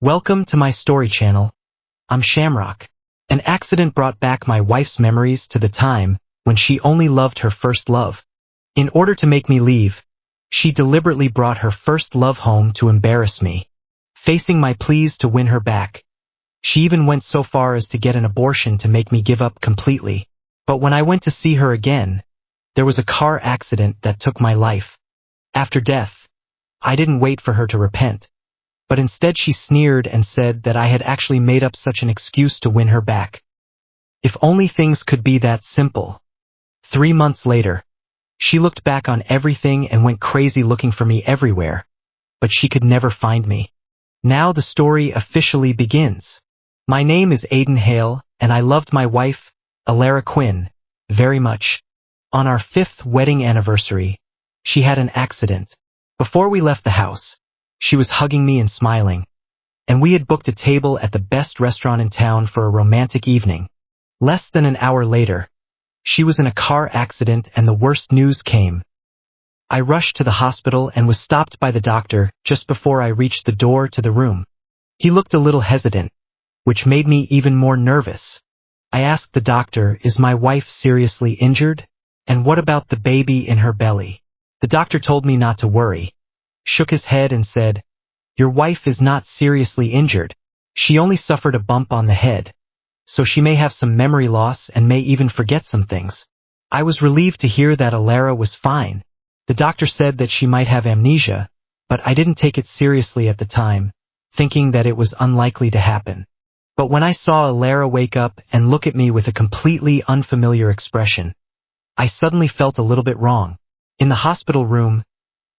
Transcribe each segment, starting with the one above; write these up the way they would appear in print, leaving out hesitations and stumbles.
Welcome to my story channel. I'm Shamrock. An accident brought back my wife's memories to the time when she only loved her first love. In order to make me leave, she deliberately brought her first love home to embarrass me, facing my pleas to win her back. She even went so far as to get an abortion to make me give up completely. But when I went to see her again, there was a car accident that took my life. After death, I didn't wait for her to repent, but instead she sneered and said that I had actually made up such an excuse to win her back. If only things could be that simple. 3 months later, she looked back on everything and went crazy looking for me everywhere, but she could never find me. Now the story officially begins. My name is Aiden Hale, and I loved my wife, Alara Quinn, very much. On our 5th wedding anniversary, she had an accident. Before we left the house, she was hugging me and smiling, and we had booked a table at the best restaurant in town for a romantic evening. Less than an hour later, she was in a car accident and the worst news came. I rushed to the hospital and was stopped by the doctor just before I reached the door to the room. He looked a little hesitant, which made me even more nervous. I asked the doctor, "Is my wife seriously injured? And what about the baby in her belly?" The doctor told me not to worry, shook his head and said, "Your wife is not seriously injured. She only suffered a bump on the head, so she may have some memory loss and may even forget some things." I was relieved to hear that Alara was fine. The doctor said that she might have amnesia, but I didn't take it seriously at the time, thinking that it was unlikely to happen. But when I saw Alara wake up and look at me with a completely unfamiliar expression, I suddenly felt a little bit wrong. In the hospital room,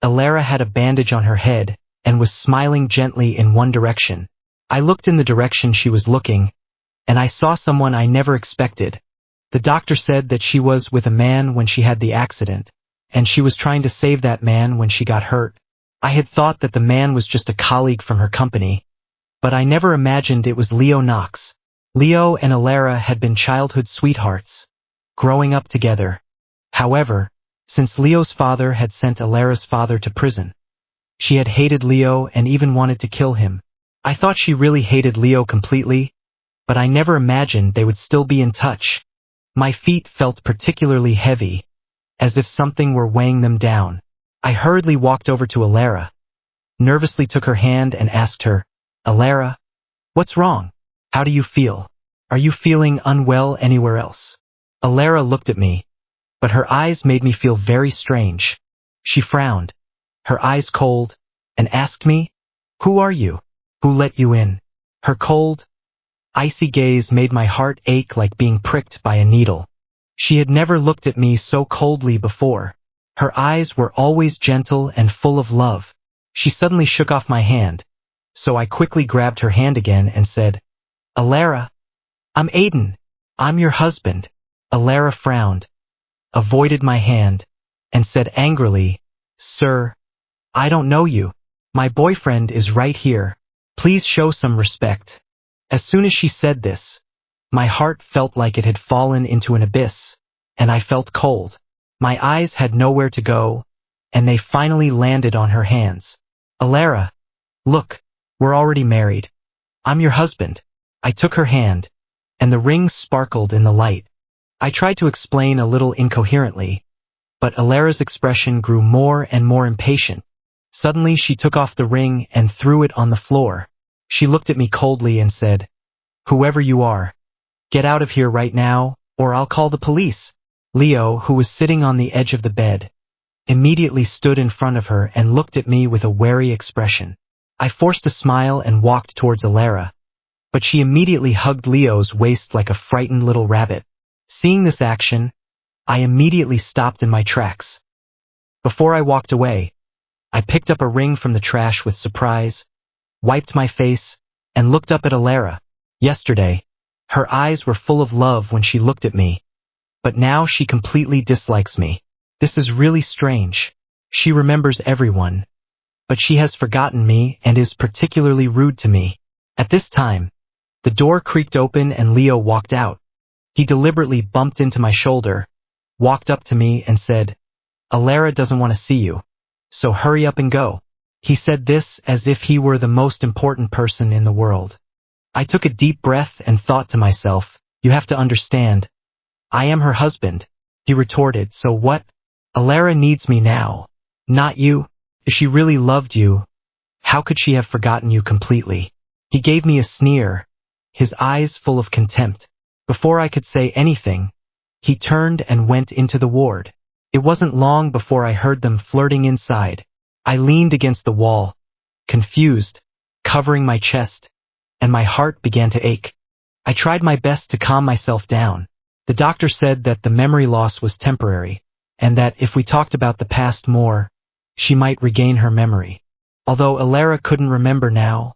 Alara had a bandage on her head and was smiling gently in one direction. I looked in the direction she was looking, and I saw someone I never expected. The doctor said that she was with a man when she had the accident, and she was trying to save that man when she got hurt. I had thought that the man was just a colleague from her company, but I never imagined it was Leo Knox. Leo and Alara had been childhood sweethearts, growing up together. However, since Leo's father had sent Alara's father to prison, she had hated Leo and even wanted to kill him. I thought she really hated Leo completely, but I never imagined they would still be in touch. My feet felt particularly heavy, as if something were weighing them down. I hurriedly walked over to Alara, nervously took her hand and asked her, "Alara, what's wrong? How do you feel? Are you feeling unwell anywhere else?" Alara looked at me, but her eyes made me feel very strange. She frowned, her eyes cold, and asked me, "Who are you? Who let you in?" Her cold, icy gaze made my heart ache like being pricked by a needle. She had never looked at me so coldly before. Her eyes were always gentle and full of love. She suddenly shook off my hand, so I quickly grabbed her hand again and said, "Alara, I'm Aiden. I'm your husband." Alara frowned, avoided my hand, and said angrily, "Sir, I don't know you. My boyfriend is right here. Please show some respect." As soon as she said this, my heart felt like it had fallen into an abyss, and I felt cold. My eyes had nowhere to go, and they finally landed on her hands. "Alara, look, we're already married. I'm your husband." I took her hand, and the ring sparkled in the light. I tried to explain a little incoherently, but Alara's expression grew more and more impatient. Suddenly she took off the ring and threw it on the floor. She looked at me coldly and said, "Whoever you are, get out of here right now, or I'll call the police." Leo, who was sitting on the edge of the bed, immediately stood in front of her and looked at me with a wary expression. I forced a smile and walked towards Alara, but she immediately hugged Leo's waist like a frightened little rabbit. Seeing this action, I immediately stopped in my tracks. Before I walked away, I picked up a ring from the trash with surprise, wiped my face, and looked up at Alara. Yesterday, her eyes were full of love when she looked at me, but now she completely dislikes me. This is really strange. She remembers everyone, but she has forgotten me and is particularly rude to me. At this time, the door creaked open and Leo walked out. He deliberately bumped into my shoulder, walked up to me and said, "Alara doesn't want to see you, so hurry up and go." He said this as if he were the most important person in the world. I took a deep breath and thought to myself, you have to understand. I am her husband. He retorted, so what? Alara needs me now. Not you. If she really loved you, how could she have forgotten you completely? He gave me a sneer, his eyes full of contempt. Before I could say anything, he turned and went into the ward. It wasn't long before I heard them flirting inside. I leaned against the wall, confused, covering my chest, and my heart began to ache. I tried my best to calm myself down. The doctor said that the memory loss was temporary, and that if we talked about the past more, she might regain her memory. Although Alara couldn't remember now,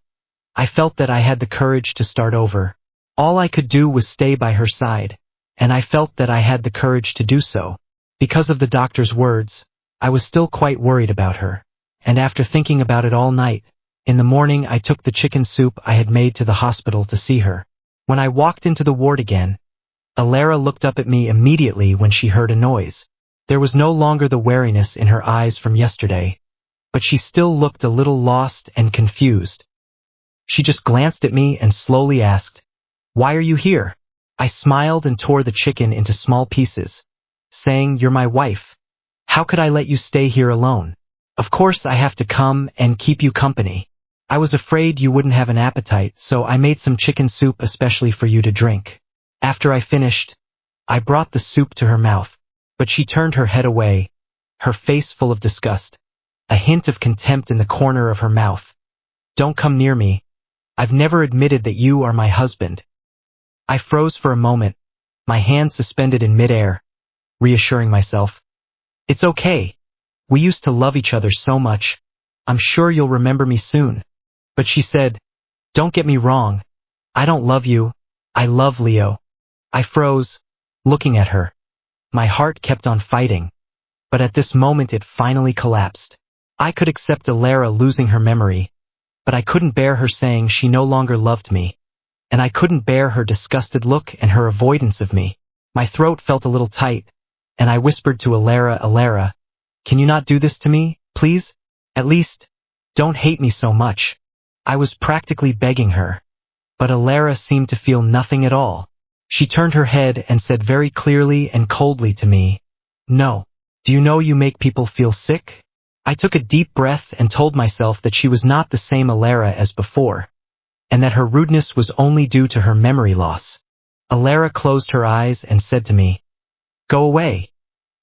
I felt that I had the courage to start over. All I could do was stay by her side, and I felt that I had the courage to do so. Because of the doctor's words, I was still quite worried about her. And after thinking about it all night, in the morning I took the chicken soup I had made to the hospital to see her. When I walked into the ward again, Alara looked up at me immediately when she heard a noise. There was no longer the wariness in her eyes from yesterday, but she still looked a little lost and confused. She just glanced at me and slowly asked, "Why are you here?" I smiled and tore the chicken into small pieces, saying, "You're my wife. How could I let you stay here alone? Of course I have to come and keep you company. I was afraid you wouldn't have an appetite, so I made some chicken soup especially for you to drink." After I finished, I brought the soup to her mouth, but she turned her head away, her face full of disgust, a hint of contempt in the corner of her mouth. "Don't come near me. I've never admitted that you are my husband." I froze for a moment, my hands suspended in midair, reassuring myself. "It's okay. We used to love each other so much. I'm sure you'll remember me soon." But she said, "Don't get me wrong. I don't love you. I love Leo." I froze, looking at her. My heart kept on fighting, but at this moment it finally collapsed. I could accept Alara losing her memory, but I couldn't bear her saying she no longer loved me, and I couldn't bear her disgusted look and her avoidance of me. My throat felt a little tight, and I whispered to Alara, "Alara, can you not do this to me, please? At least, don't hate me so much." I was practically begging her, but Alara seemed to feel nothing at all. She turned her head and said very clearly and coldly to me, "No. Do you know you make people feel sick?" I took a deep breath and told myself that she was not the same Alara as before, and that her rudeness was only due to her memory loss. Alara closed her eyes and said to me, "Go away.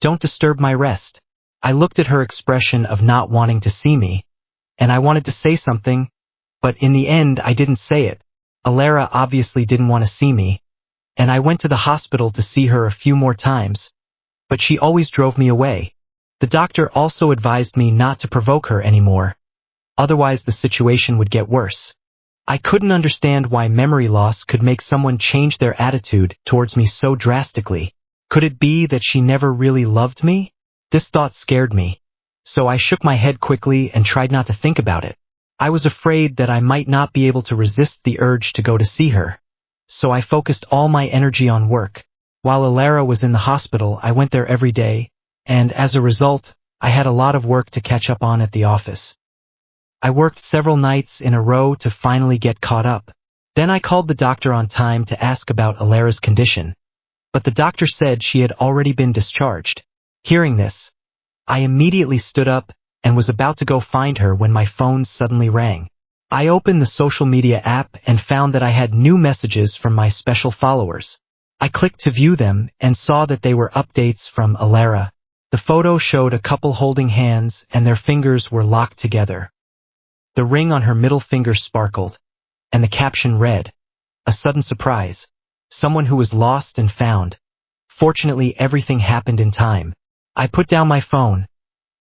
Don't disturb my rest." I looked at her expression of not wanting to see me, and I wanted to say something, but in the end I didn't say it. Alara obviously didn't want to see me, and I went to the hospital to see her a few more times, but she always drove me away. The doctor also advised me not to provoke her anymore, otherwise the situation would get worse. I couldn't understand why memory loss could make someone change their attitude towards me so drastically. Could it be that she never really loved me? This thought scared me, so I shook my head quickly and tried not to think about it. I was afraid that I might not be able to resist the urge to go to see her, so I focused all my energy on work. While Alara was in the hospital, I went there every day, and as a result, I had a lot of work to catch up on at the office. I worked several nights in a row to finally get caught up. Then I called the doctor on time to ask about Alara's condition, but the doctor said she had already been discharged. Hearing this, I immediately stood up and was about to go find her when my phone suddenly rang. I opened the social media app and found that I had new messages from my special followers. I clicked to view them and saw that they were updates from Alara. The photo showed a couple holding hands and their fingers were locked together. The ring on her middle finger sparkled, and the caption read, "A sudden surprise. Someone who was lost and found. Fortunately, everything happened in time." I put down my phone,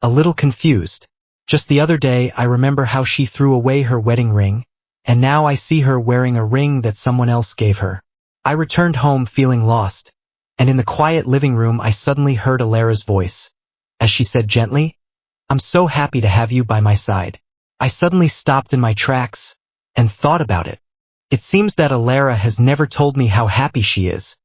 a little confused. Just the other day, I remember how she threw away her wedding ring, and now I see her wearing a ring that someone else gave her. I returned home feeling lost, and in the quiet living room I suddenly heard Alara's voice, as she said gently, "I'm so happy to have you by my side." I suddenly stopped in my tracks and thought about it. It seems that Alara has never told me how happy she is.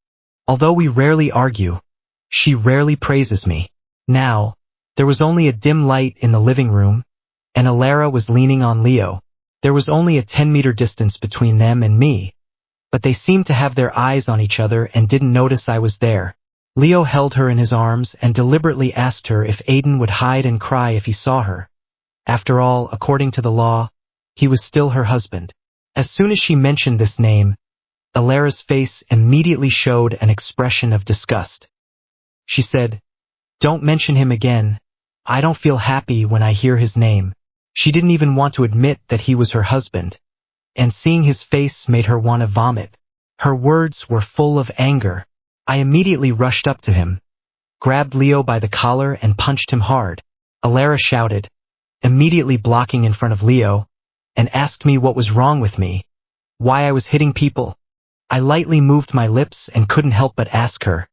Although we rarely argue, she rarely praises me. Now, there was only a dim light in the living room, and Alara was leaning on Leo. There was only a 10-meter distance between them and me, but they seemed to have their eyes on each other and didn't notice I was there. Leo held her in his arms and deliberately asked her if Aiden would hide and cry if he saw her. After all, according to the law, he was still her husband. As soon as she mentioned this name, Alara's face immediately showed an expression of disgust. She said, "Don't mention him again. I don't feel happy when I hear his name." She didn't even want to admit that he was her husband, and seeing his face made her want to vomit. Her words were full of anger. I immediately rushed up to him, grabbed Leo by the collar and punched him hard. Alara shouted, immediately blocking in front of Leo, and asked me what was wrong with me, why I was hitting people. I lightly moved my lips and couldn't help but ask her,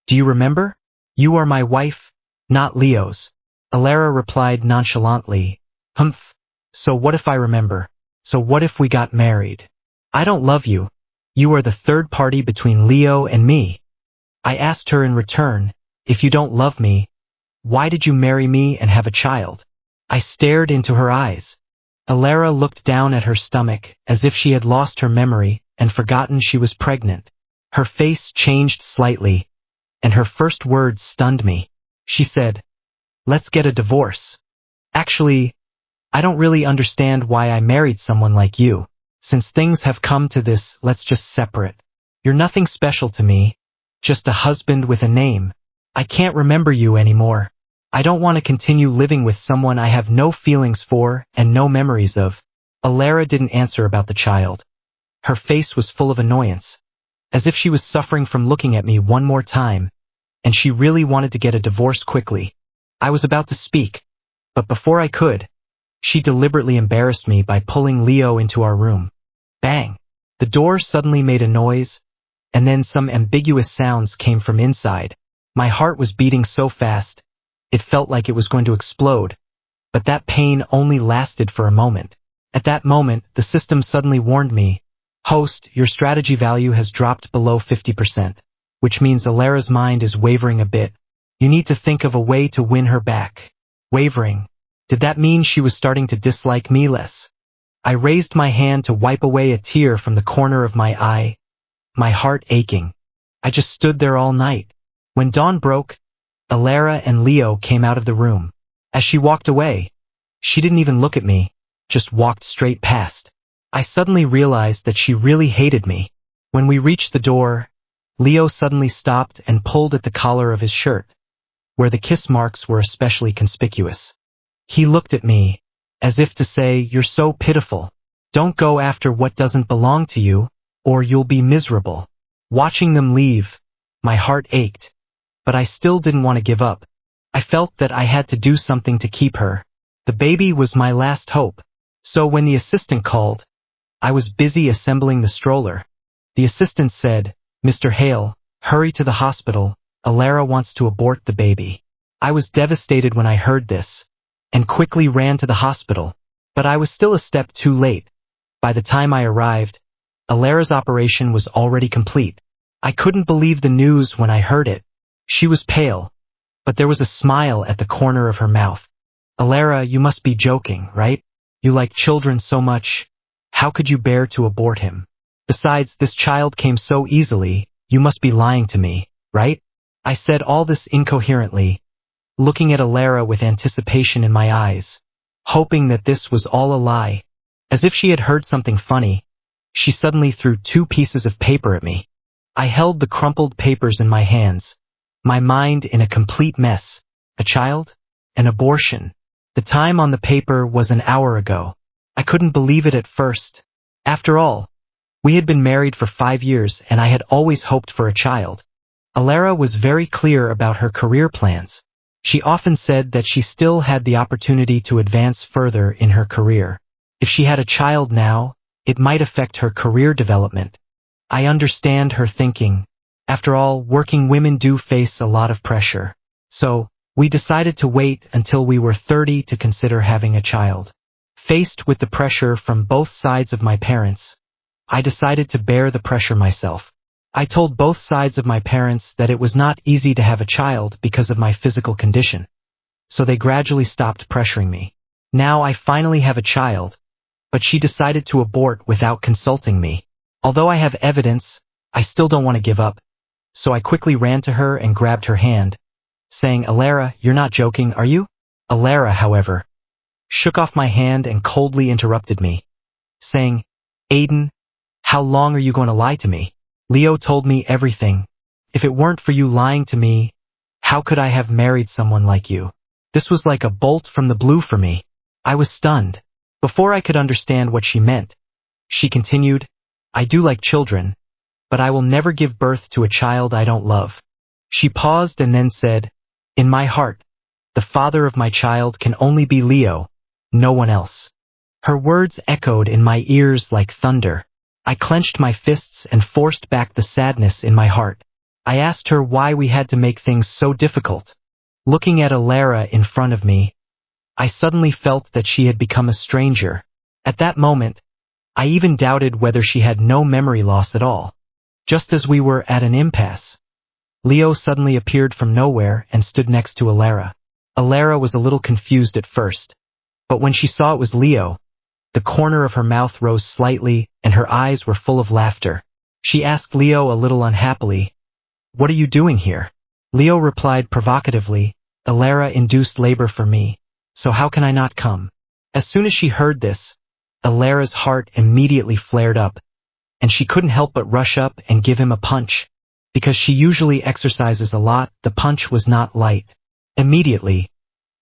"Do you remember? You are my wife, not Leo's." Alara replied nonchalantly, "Humph. So what if I remember? So what if we got married? I don't love you. You are the third party between Leo and me." I asked her in return, "If you don't love me, why did you marry me and have a child?" I stared into her eyes. Alara looked down at her stomach as if she had lost her memory and forgotten she was pregnant. Her face changed slightly, and her first words stunned me. She said, "Let's get a divorce. Actually, I don't really understand why I married someone like you. Since things have come to this, let's just separate. You're nothing special to me, just a husband with a name. I can't remember you anymore. I don't want to continue living with someone I have no feelings for and no memories of." Alara didn't answer about the child. Her face was full of annoyance, as if she was suffering from looking at me one more time, and she really wanted to get a divorce quickly. I was about to speak, but before I could, she deliberately embarrassed me by pulling Leo into our room. Bang! The door suddenly made a noise, and then some ambiguous sounds came from inside. My heart was beating so fast, it felt like it was going to explode, but that pain only lasted for a moment. At that moment, the system suddenly warned me, "Host, your strategy value has dropped below 50%, which means Alara's mind is wavering a bit. You need to think of a way to win her back." Wavering. Did that mean she was starting to dislike me less? I raised my hand to wipe away a tear from the corner of my eye, my heart aching. I just stood there all night. When dawn broke, Alara and Leo came out of the room. As she walked away, she didn't even look at me, just walked straight past. I suddenly realized that she really hated me. When we reached the door, Leo suddenly stopped and pulled at the collar of his shirt, where the kiss marks were especially conspicuous. He looked at me, as if to say, "You're so pitiful. Don't go after what doesn't belong to you, or you'll be miserable." Watching them leave, my heart ached, but I still didn't want to give up. I felt that I had to do something to keep her. The baby was my last hope. So when the assistant called, I was busy assembling the stroller. The assistant said, "Mr. Hale, hurry to the hospital. Alara wants to abort the baby." I was devastated when I heard this, and quickly ran to the hospital, but I was still a step too late. By the time I arrived, Alara's operation was already complete. I couldn't believe the news when I heard it. She was pale, but there was a smile at the corner of her mouth. "Alara, you must be joking, right? You like children so much. How could you bear to abort him? Besides, this child came so easily, you must be lying to me, right?" I said all this incoherently, looking at Alara with anticipation in my eyes, hoping that this was all a lie. As if she had heard something funny, she suddenly threw 2 pieces of paper at me. I held the crumpled papers in my hands, my mind in a complete mess. A child? An abortion? The time on the paper was an hour ago. I couldn't believe it at first. After all, we had been married for 5 years and I had always hoped for a child. Alara was very clear about her career plans. She often said that she still had the opportunity to advance further in her career. If she had a child now, it might affect her career development. I understand her thinking. After all, working women do face a lot of pressure. So, we decided to wait until we were 30 to consider having a child. Faced with the pressure from both sides of my parents, I decided to bear the pressure myself. I told both sides of my parents that it was not easy to have a child because of my physical condition, so they gradually stopped pressuring me. Now I finally have a child, but she decided to abort without consulting me. Although I have evidence, I still don't want to give up. So I quickly ran to her and grabbed her hand, saying, Alara, you're not joking, are you? Alara, however, shook off my hand and coldly interrupted me, saying, Aiden, how long are you going to lie to me? Leo told me everything. If it weren't for you lying to me, how could I have married someone like you? This was like a bolt from the blue for me. I was stunned. Before I could understand what she meant, she continued, I do like children, but I will never give birth to a child I don't love. She paused and then said, in my heart, the father of my child can only be Leo, no one else. Her words echoed in my ears like thunder. I clenched my fists and forced back the sadness in my heart. I asked her why we had to make things so difficult. Looking at Alara in front of me, I suddenly felt that she had become a stranger. At that moment, I even doubted whether she had no memory loss at all. Just as we were at an impasse, Leo suddenly appeared from nowhere and stood next to Alara. Alara was a little confused at first, but when she saw it was Leo, the corner of her mouth rose slightly and her eyes were full of laughter. She asked Leo a little unhappily, what are you doing here? Leo replied provocatively, Alara induced labor for me, so how can I not come? As soon as she heard this, Alara's heart immediately flared up, and she couldn't help but rush up and give him a punch. Because she usually exercises a lot, the punch was not light. Immediately,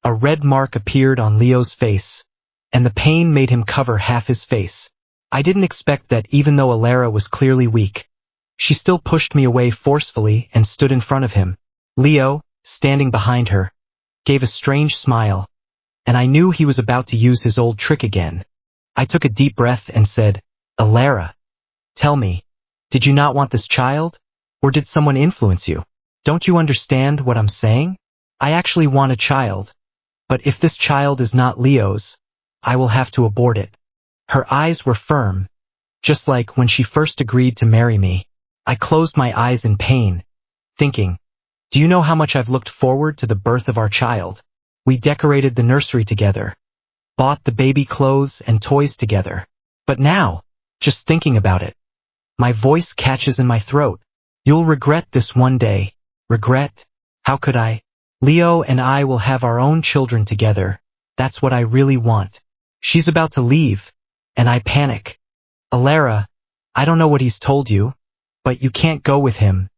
a red mark appeared on Leo's face, and the pain made him cover half his face. I didn't expect that even though Alara was clearly weak, she still pushed me away forcefully and stood in front of him. Leo, standing behind her, gave a strange smile, and I knew he was about to use his old trick again. I took a deep breath and said, Alara, tell me, did you not want this child? Or did someone influence you? Don't you understand what I'm saying? I actually want a child, but if this child is not Leo's, I will have to abort it. Her eyes were firm, just like when she first agreed to marry me. I closed my eyes in pain, thinking, do you know how much I've looked forward to the birth of our child? We decorated the nursery together, bought the baby clothes and toys together. But now, just thinking about it, my voice catches in my throat. You'll regret this one day. Regret? How could I? Leo and I will have our own children together. That's what I really want. She's about to leave, and I panic. Alara, I don't know what he's told you, but you can't go with him.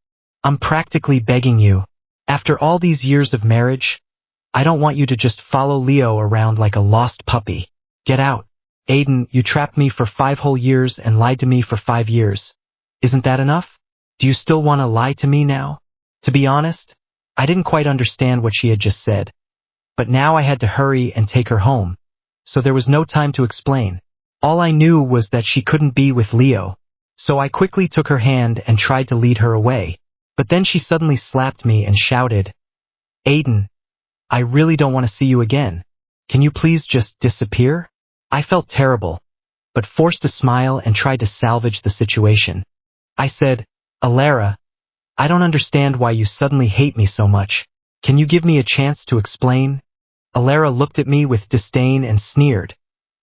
I'm practically begging you. After all these years of marriage, I don't want you to just follow Leo around like a lost puppy. Get out. Aiden, you trapped me for 5 whole years and lied to me for 5 years. Isn't that enough? Do you still want to lie to me now? To be honest, I didn't quite understand what she had just said. But now I had to hurry and take her home, so there was no time to explain. All I knew was that she couldn't be with Leo, so I quickly took her hand and tried to lead her away. But then she suddenly slapped me and shouted, Aiden, I really don't want to see you again. Can you please just disappear? I felt terrible, but forced a smile and tried to salvage the situation. I said, Alara, I don't understand why you suddenly hate me so much. Can you give me a chance to explain? Alara looked at me with disdain and sneered.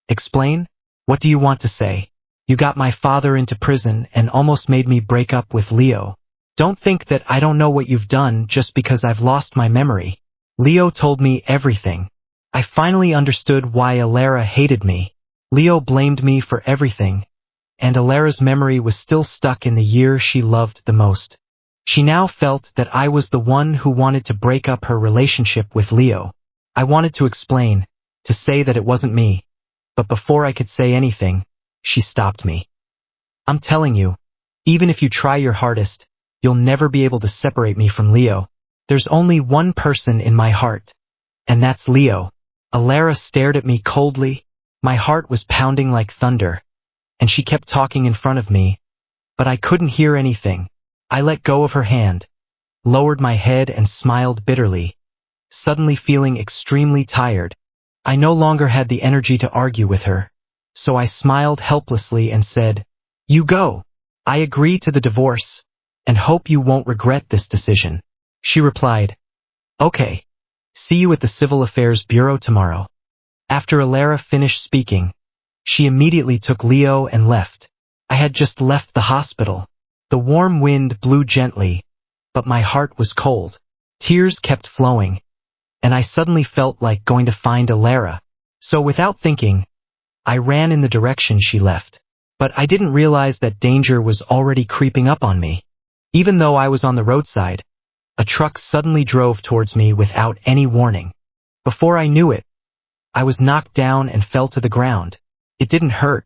Explain? What do you want to say? You got my father into prison and almost made me break up with Leo. Don't think that I don't know what you've done just because I've lost my memory. Leo told me everything. I finally understood why Alara hated me. Leo blamed me for everything, and Alara's memory was still stuck in the year she loved the most. She now felt that I was the one who wanted to break up her relationship with Leo. I wanted to explain, to say that it wasn't me, but before I could say anything, she stopped me. I'm telling you, even if you try your hardest, you'll never be able to separate me from Leo. There's only one person in my heart, and that's Leo. Alara stared at me coldly. My heart was pounding like thunder, and she kept talking in front of me, but I couldn't hear anything. I let go of her hand, lowered my head and smiled bitterly, suddenly feeling extremely tired. I no longer had the energy to argue with her, so I smiled helplessly and said, You go. I agree to the divorce, and hope you won't regret this decision. She replied, Okay. See you at the Civil Affairs Bureau tomorrow. After Alara finished speaking, she immediately took Leo and left. I had just left the hospital. The warm wind blew gently, but my heart was cold. Tears kept flowing, and I suddenly felt like going to find Alara. So without thinking, I ran in the direction she left. But I didn't realize that danger was already creeping up on me. Even though I was on the roadside, a truck suddenly drove towards me without any warning. Before I knew it, I was knocked down and fell to the ground. It didn't hurt,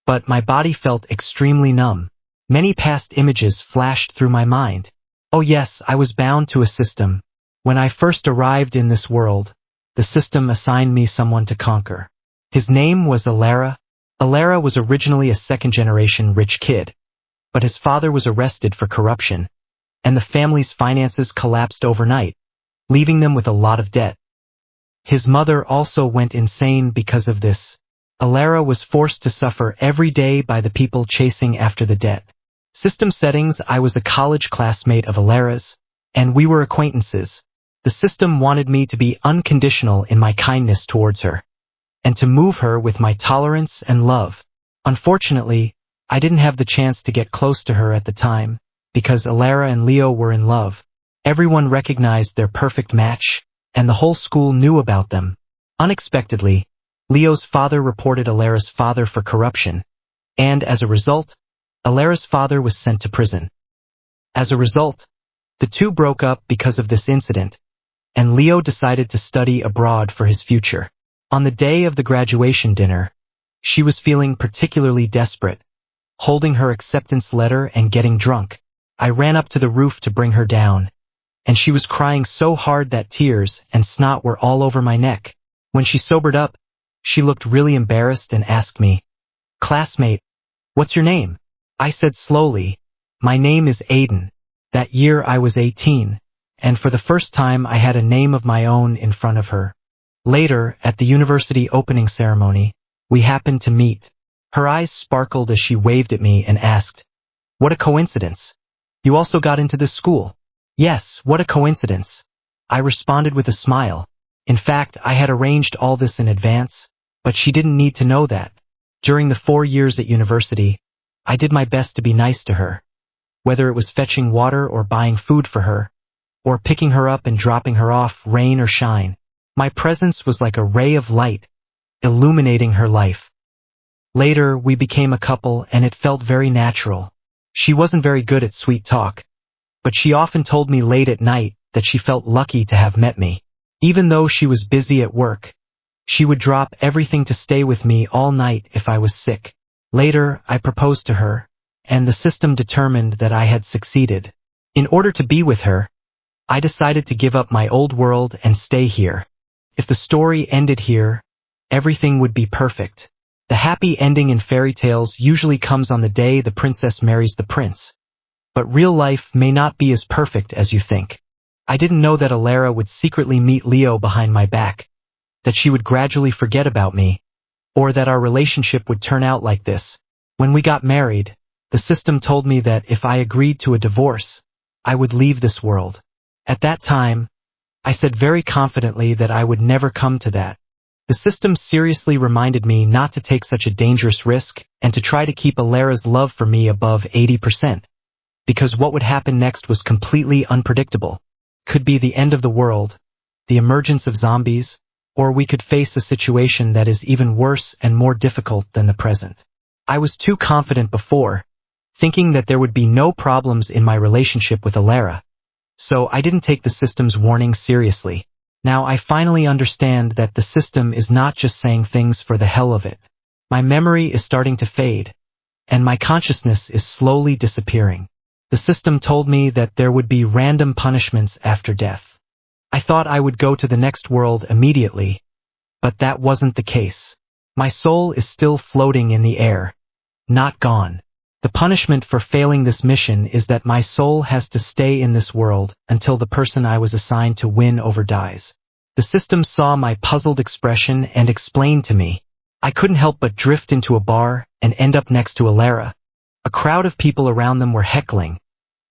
but my body felt extremely numb. Many past images flashed through my mind. Oh yes, I was bound to a system. When I first arrived in this world, the system assigned me someone to conquer. His name was Alara. Alara was originally a second-generation rich kid, but his father was arrested for corruption, and the family's finances collapsed overnight, leaving them with a lot of debt. His mother also went insane because of this. Alara was forced to suffer every day by the people chasing after the debt. System settings: I was a college classmate of Alara's, and we were acquaintances. The system wanted me to be unconditional in my kindness towards her, and to move her with my tolerance and love. Unfortunately, I didn't have the chance to get close to her at the time, because Alara and Leo were in love. Everyone recognized their perfect match, and the whole school knew about them. Unexpectedly, Leo's father reported Alara's father for corruption, and as a result, Alara's father was sent to prison. As a result, the two broke up because of this incident, and Leo decided to study abroad for his future. On the day of the graduation dinner, she was feeling particularly desperate, holding her acceptance letter and getting drunk. I ran up to the roof to bring her down, and she was crying so hard that tears and snot were all over my neck. When she sobered up, she looked really embarrassed and asked me, "Classmate, what's your name?" I said slowly, "My name is Aiden." That year I was 18, and for the first time I had a name of my own in front of her. Later, at the university opening ceremony, we happened to meet. Her eyes sparkled as she waved at me and asked, "What a coincidence. You also got into this school?" "Yes, what a coincidence," I responded with a smile. In fact, I had arranged all this in advance, but she didn't need to know that. During the 4 years at university, I did my best to be nice to her, whether it was fetching water or buying food for her, or picking her up and dropping her off, rain or shine. My presence was like a ray of light, illuminating her life. Later, we became a couple and it felt very natural. She wasn't very good at sweet talk, but she often told me late at night that she felt lucky to have met me. Even though she was busy at work, she would drop everything to stay with me all night if I was sick. Later, I proposed to her, and the system determined that I had succeeded. In order to be with her, I decided to give up my old world and stay here. If the story ended here, everything would be perfect. The happy ending in fairy tales usually comes on the day the princess marries the prince. But real life may not be as perfect as you think. I didn't know that Alara would secretly meet Leo behind my back, that she would gradually forget about me, or that our relationship would turn out like this. When we got married, the system told me that if I agreed to a divorce, I would leave this world. At that time, I said very confidently that I would never come to that. The system seriously reminded me not to take such a dangerous risk and to try to keep Alara's love for me above 80%, because what would happen next was completely unpredictable. Could be the end of the world, the emergence of zombies, or we could face a situation that is even worse and more difficult than the present. I was too confident before, thinking that there would be no problems in my relationship with Alara, so I didn't take the system's warning seriously. Now I finally understand that the system is not just saying things for the hell of it. My memory is starting to fade, and my consciousness is slowly disappearing. The system told me that there would be random punishments after death. I thought I would go to the next world immediately, but that wasn't the case. My soul is still floating in the air, not gone. The punishment for failing this mission is that my soul has to stay in this world until the person I was assigned to win over dies. The system saw my puzzled expression and explained to me. I couldn't help but drift into a bar and end up next to Alara. A crowd of people around them were heckling,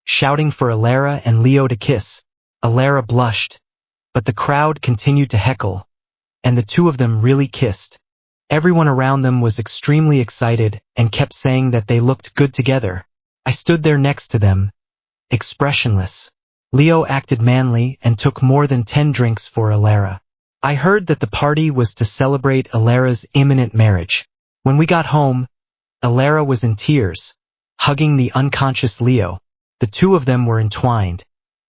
shouting for Alara and Leo to kiss. Alara blushed, but the crowd continued to heckle, and the two of them really kissed. Everyone around them was extremely excited and kept saying that they looked good together. I stood there next to them, expressionless. Leo acted manly and took more than 10 drinks for Alara. I heard that the party was to celebrate Alara's imminent marriage. When we got home, Alara was in tears, hugging the unconscious Leo. The two of them were entwined,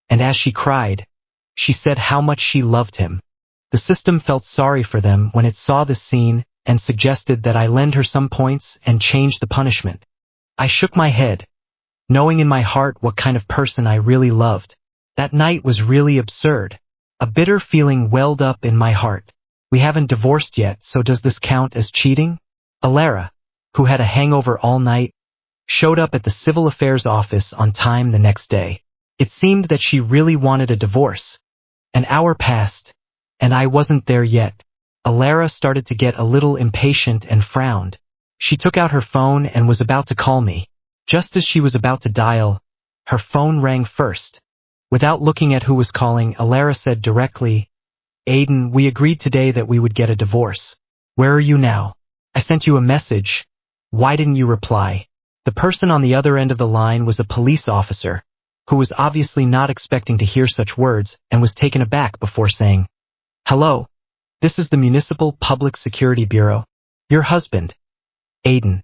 and as she cried, she said how much she loved him. The system felt sorry for them when it saw this scene and suggested that I lend her some points and change the punishment. I shook my head, knowing in my heart what kind of person I really loved. That night was really absurd. A bitter feeling welled up in my heart. We haven't divorced yet, so does this count as cheating? Alara, who had a hangover all night, showed up at the civil affairs office on time the next day. It seemed that she really wanted a divorce. An hour passed, and I wasn't there yet. Alara started to get a little impatient and frowned. She took out her phone and was about to call me. Just as she was about to dial, her phone rang first. Without looking at who was calling, Alara said directly, "Aiden, we agreed today that we would get a divorce. Where are you now? I sent you a message. Why didn't you reply?" The person on the other end of the line was a police officer, who was obviously not expecting to hear such words and was taken aback before saying, "Hello, this is the Municipal Public Security Bureau. Your husband, Aiden,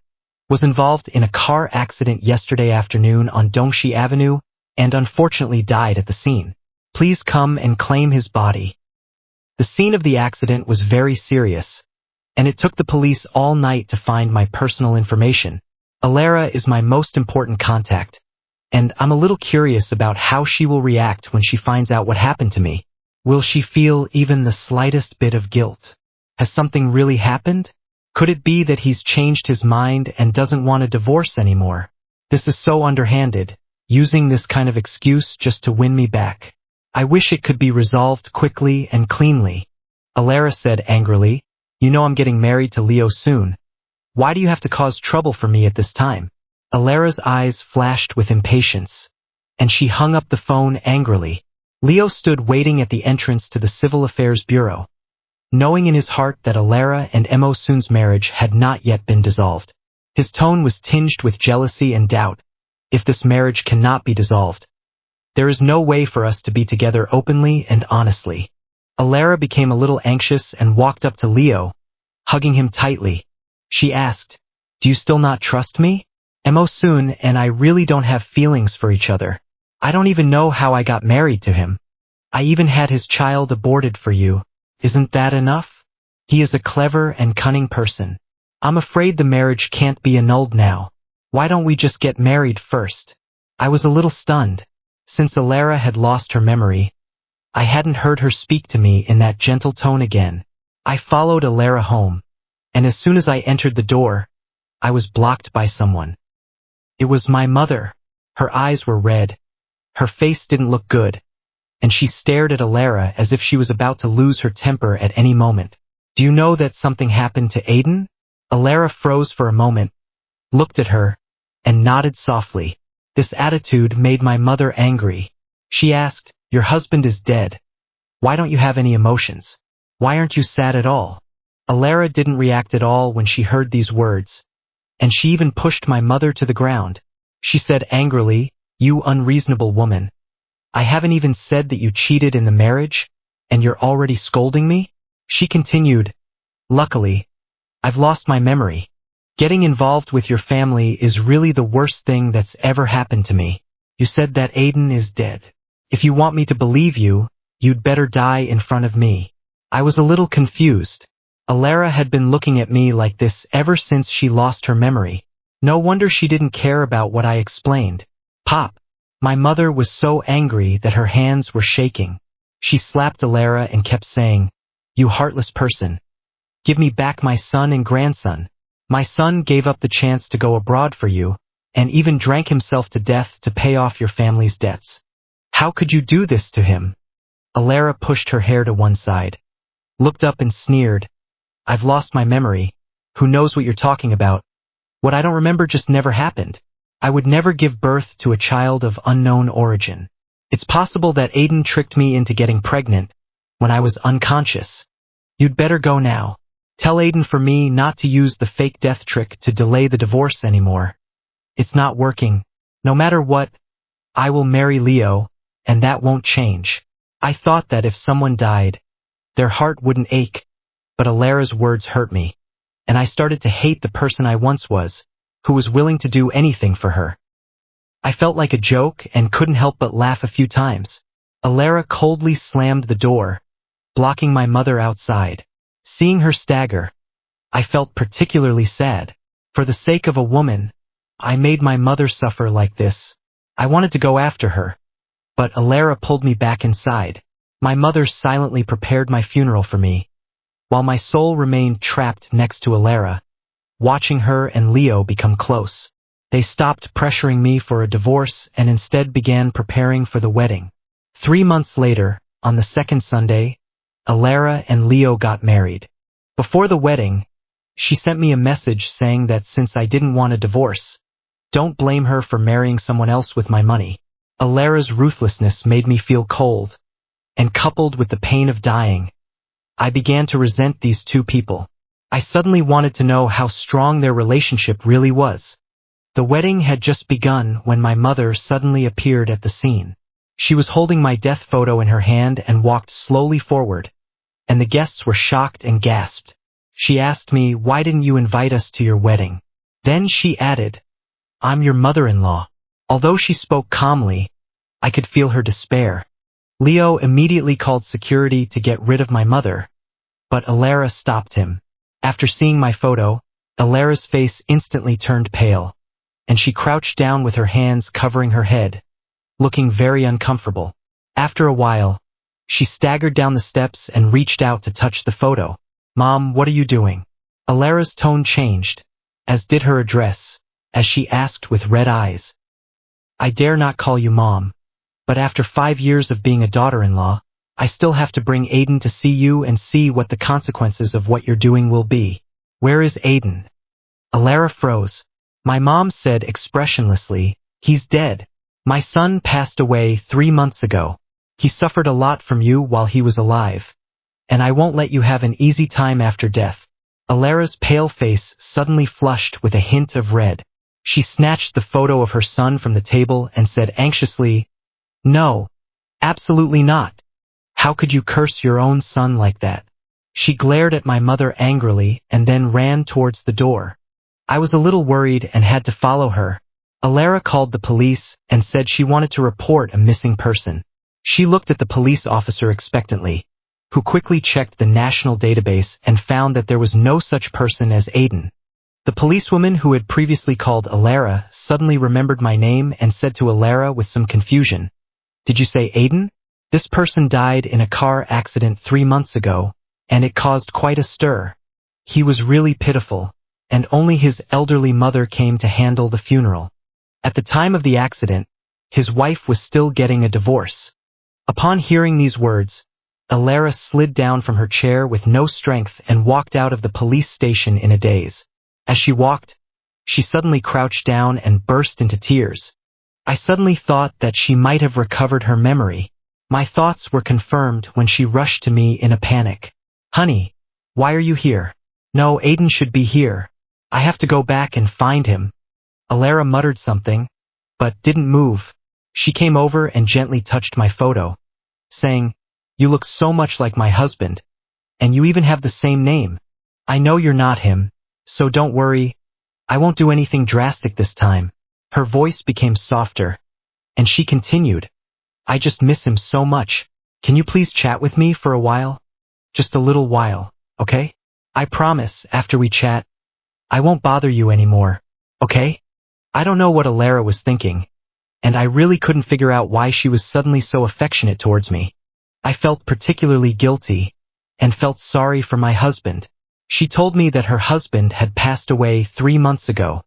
was involved in a car accident yesterday afternoon on Dongshi Avenue and unfortunately died at the scene. Please come and claim his body." The scene of the accident was very serious, and it took the police all night to find my personal information. Alara is my most important contact, and I'm a little curious about how she will react when she finds out what happened to me. Will she feel even the slightest bit of guilt? Has something really happened? Could it be that he's changed his mind and doesn't want a divorce anymore? This is so underhanded, using this kind of excuse just to win me back. I wish it could be resolved quickly and cleanly. Alara said angrily, "You know I'm getting married to Leo soon. Why do you have to cause trouble for me at this time?" Alara's eyes flashed with impatience, and she hung up the phone angrily. Leo stood waiting at the entrance to the Civil Affairs Bureau, knowing in his heart that Alara and Mo Soon's marriage had not yet been dissolved. His tone was tinged with jealousy and doubt. If this marriage cannot be dissolved, there is no way for us to be together openly and honestly. Alara became a little anxious and walked up to Leo, hugging him tightly. She asked, "Do you still not trust me? Mo Soon and I really don't have feelings for each other. I don't even know how I got married to him. I even had his child aborted for you. Isn't that enough? He is a clever and cunning person. I'm afraid the marriage can't be annulled now. Why don't we just get married first?" I was a little stunned. Since Alara had lost her memory, I hadn't heard her speak to me in that gentle tone again. I followed Alara home, and as soon as I entered the door, I was blocked by someone. It was my mother. Her eyes were red. Her face didn't look good, and she stared at Alara as if she was about to lose her temper at any moment. "Do you know that something happened to Aiden?" Alara froze for a moment, looked at her, and nodded softly. This attitude made my mother angry. She asked, "Your husband is dead. Why don't you have any emotions? Why aren't you sad at all?" Alara didn't react at all when she heard these words, and she even pushed my mother to the ground. She said angrily, "You unreasonable woman. I haven't even said that you cheated in the marriage, and you're already scolding me?" She continued, "Luckily, I've lost my memory. Getting involved with your family is really the worst thing that's ever happened to me. You said that Aiden is dead. If you want me to believe you, you'd better die in front of me." I was a little confused. Alara had been looking at me like this ever since she lost her memory. No wonder she didn't care about what I explained. "Pop!" My mother was so angry that her hands were shaking. She slapped Alara and kept saying, "You heartless person. Give me back my son and grandson. My son gave up the chance to go abroad for you, and even drank himself to death to pay off your family's debts. How could you do this to him?" Alara pushed her hair to one side, looked up and sneered, "I've lost my memory. Who knows what you're talking about? What I don't remember just never happened. I would never give birth to a child of unknown origin. It's possible that Aiden tricked me into getting pregnant when I was unconscious. You'd better go now. Tell Aiden for me not to use the fake death trick to delay the divorce anymore. It's not working. No matter what, I will marry Leo, and that won't change. I thought that if someone died, their heart wouldn't ache, but Alara's words hurt me, and I started to hate the person I once was, who was willing to do anything for her. I felt like a joke and couldn't help but laugh a few times. Alara coldly slammed the door, blocking my mother outside. Seeing her stagger, I felt particularly sad. For the sake of a woman, I made my mother suffer like this. I wanted to go after her, but Alara pulled me back inside. My mother silently prepared my funeral for me, while my soul remained trapped next to Alara, watching her and Leo become close. They stopped pressuring me for a divorce and instead began preparing for the wedding. 3 months later, on the second Sunday, Alara and Leo got married. Before the wedding, she sent me a message saying that since I didn't want a divorce, don't blame her for marrying someone else with my money. Alara's ruthlessness made me feel cold, and coupled with the pain of dying, I began to resent these two people. I suddenly wanted to know how strong their relationship really was. The wedding had just begun when my mother suddenly appeared at the scene. She was holding my death photo in her hand and walked slowly forward, and the guests were shocked and gasped. She asked me, "Why didn't you invite us to your wedding?" Then she added, "I'm your mother-in-law." Although she spoke calmly, I could feel her despair. Leo immediately called security to get rid of my mother, but Alara stopped him. After seeing my photo, Alara's face instantly turned pale, and she crouched down with her hands covering her head, looking very uncomfortable. After a while, she staggered down the steps and reached out to touch the photo. "Mom, what are you doing?" Alara's tone changed, as did her address, as she asked with red eyes. "I dare not call you Mom, but after 5 years of being a daughter-in-law, I still have to bring Aiden to see you and see what the consequences of what you're doing will be." "Where is Aiden?" Alara froze. My mom said expressionlessly, "He's dead. My son passed away 3 months ago. He suffered a lot from you while he was alive, and I won't let you have an easy time after death." Alara's pale face suddenly flushed with a hint of red. She snatched the photo of her son from the table and said anxiously, "No, absolutely not. How could you curse your own son like that?" She glared at my mother angrily and then ran towards the door. I was a little worried and had to follow her. Alara called the police and said she wanted to report a missing person. She looked at the police officer expectantly, who quickly checked the national database and found that there was no such person as Aiden. The policewoman who had previously called Alara suddenly remembered my name and said to Alara with some confusion, "Did you say Aiden? This person died in a car accident 3 months ago, and it caused quite a stir. He was really pitiful, and only his elderly mother came to handle the funeral. At the time of the accident, his wife was still getting a divorce." Upon hearing these words, Alara slid down from her chair with no strength and walked out of the police station in a daze. As she walked, she suddenly crouched down and burst into tears. I suddenly thought that she might have recovered her memory. My thoughts were confirmed when she rushed to me in a panic. "Honey, why are you here?" "No, Aiden should be here. I have to go back and find him." Alara muttered something, but didn't move. She came over and gently touched my photo, saying, "You look so much like my husband, and you even have the same name. I know you're not him, so don't worry. I won't do anything drastic this time." Her voice became softer, and she continued, "I just miss him so much. Can you please chat with me for a while? Just a little while, okay? I promise, after we chat, I won't bother you anymore, okay?" I don't know what Alara was thinking, and I really couldn't figure out why she was suddenly so affectionate towards me. I felt particularly guilty, and felt sorry for my husband. She told me that her husband had passed away 3 months ago.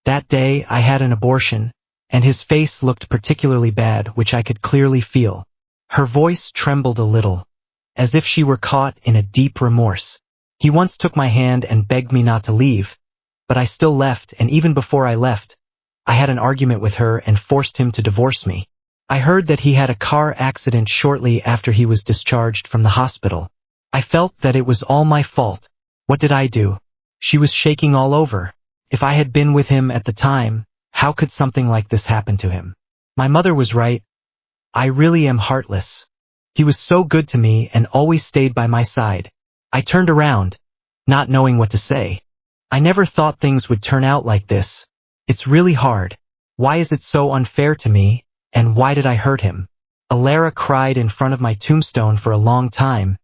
That day I had an abortion, and his face looked particularly bad, which I could clearly feel. Her voice trembled a little, as if she were caught in a deep remorse. He once took my hand and begged me not to leave, but I still left, and even before I left, I had an argument with her and forced him to divorce me. I heard that he had a car accident shortly after he was discharged from the hospital. I felt that it was all my fault. What did I do? She was shaking all over. If I had been with him at the time, how could something like this happen to him? My mother was right. I really am heartless. He was so good to me and always stayed by my side. I turned around, not knowing what to say. I never thought things would turn out like this. It's really hard. Why is it so unfair to me, and why did I hurt him? Alara cried in front of my tombstone for a long time,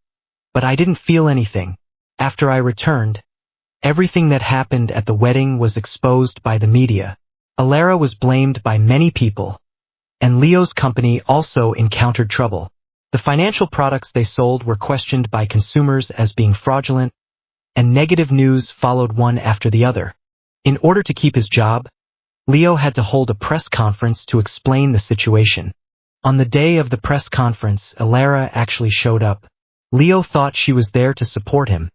but I didn't feel anything. After I returned, everything that happened at the wedding was exposed by the media. Alara was blamed by many people, and Leo's company also encountered trouble. The financial products they sold were questioned by consumers as being fraudulent, and negative news followed one after the other. In order to keep his job, Leo had to hold a press conference to explain the situation. On the day of the press conference, Alara actually showed up. Leo thought she was there to support him,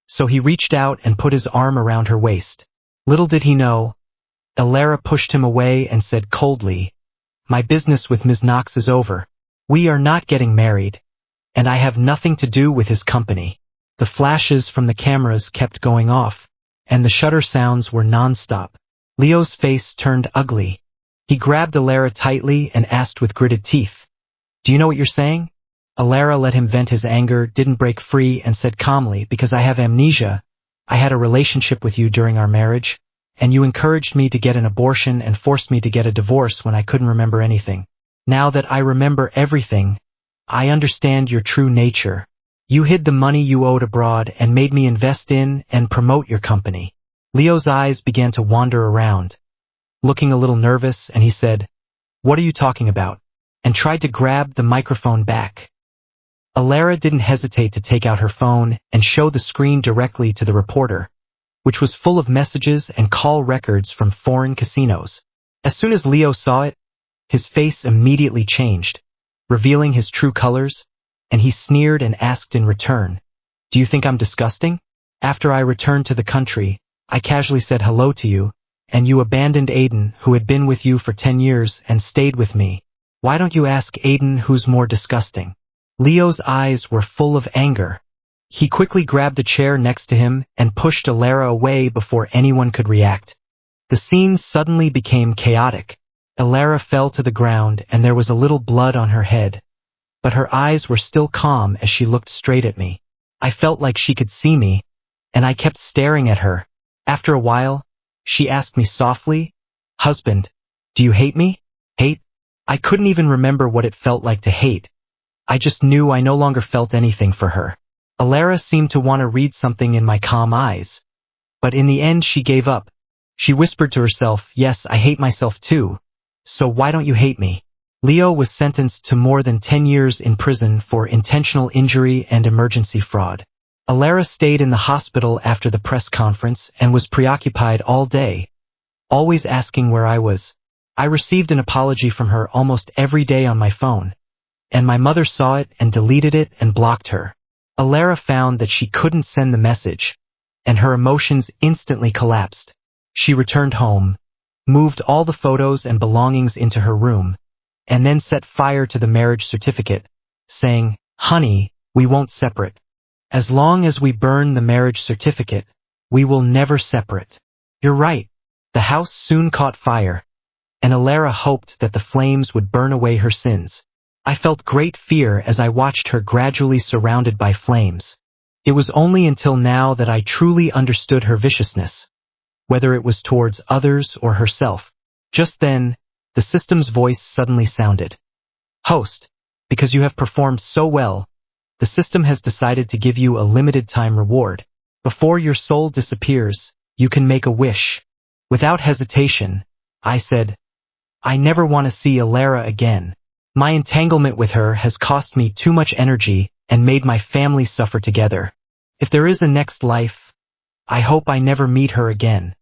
so he reached out and put his arm around her waist. Little did he know, Alara pushed him away and said coldly, "My business with Ms. Knox is over. We are not getting married, and I have nothing to do with his company." The flashes from the cameras kept going off, and the shutter sounds were non-stop. Leo's face turned ugly. He grabbed Alara tightly and asked with gritted teeth, "Do you know what you're saying?" Alara let him vent his anger, didn't break free, and said calmly, "Because I have amnesia. I had a relationship with you during our marriage, and you encouraged me to get an abortion and forced me to get a divorce when I couldn't remember anything. Now that I remember everything, I understand your true nature. You hid the money you owed abroad and made me invest in and promote your company." Leo's eyes began to wander around, looking a little nervous, and he said, "What are you talking about?" and tried to grab the microphone back. Alara didn't hesitate to take out her phone and show the screen directly to the reporter, which was full of messages and call records from foreign casinos. As soon as Leo saw it, his face immediately changed, revealing his true colors, and he sneered and asked in return, "Do you think I'm disgusting? After I returned to the country, I casually said hello to you, and you abandoned Aiden, who had been with you for 10 years, and stayed with me. Why don't you ask Aiden who's more disgusting?" Leo's eyes were full of anger. He quickly grabbed a chair next to him and pushed Alara away before anyone could react. The scene suddenly became chaotic. Alara fell to the ground and there was a little blood on her head, but her eyes were still calm as she looked straight at me. I felt like she could see me, and I kept staring at her. After a while, she asked me softly, "Husband, do you hate me?" Hate? I couldn't even remember what it felt like to hate. I just knew I no longer felt anything for her. Alara seemed to want to read something in my calm eyes, but in the end she gave up. She whispered to herself, "Yes, I hate myself too. So why don't you hate me?" Leo was sentenced to more than 10 years in prison for intentional injury and emergency fraud. Alara stayed in the hospital after the press conference and was preoccupied all day, always asking where I was. I received an apology from her almost every day on my phone, and my mother saw it and deleted it and blocked her. Alara found that she couldn't send the message, and her emotions instantly collapsed. She returned home, moved all the photos and belongings into her room, and then set fire to the marriage certificate, saying, "Honey, we won't separate. As long as we burn the marriage certificate, we will never separate." You're right. The house soon caught fire, and Alara hoped that the flames would burn away her sins. I felt great fear as I watched her gradually surrounded by flames. It was only until now that I truly understood her viciousness, whether it was towards others or herself. Just then, the system's voice suddenly sounded. "Host, because you have performed so well, the system has decided to give you a limited time reward. Before your soul disappears, you can make a wish." Without hesitation, I said, "I never want to see Alara again. My entanglement with her has cost me too much energy and made my family suffer together. If there is a next life, I hope I never meet her again."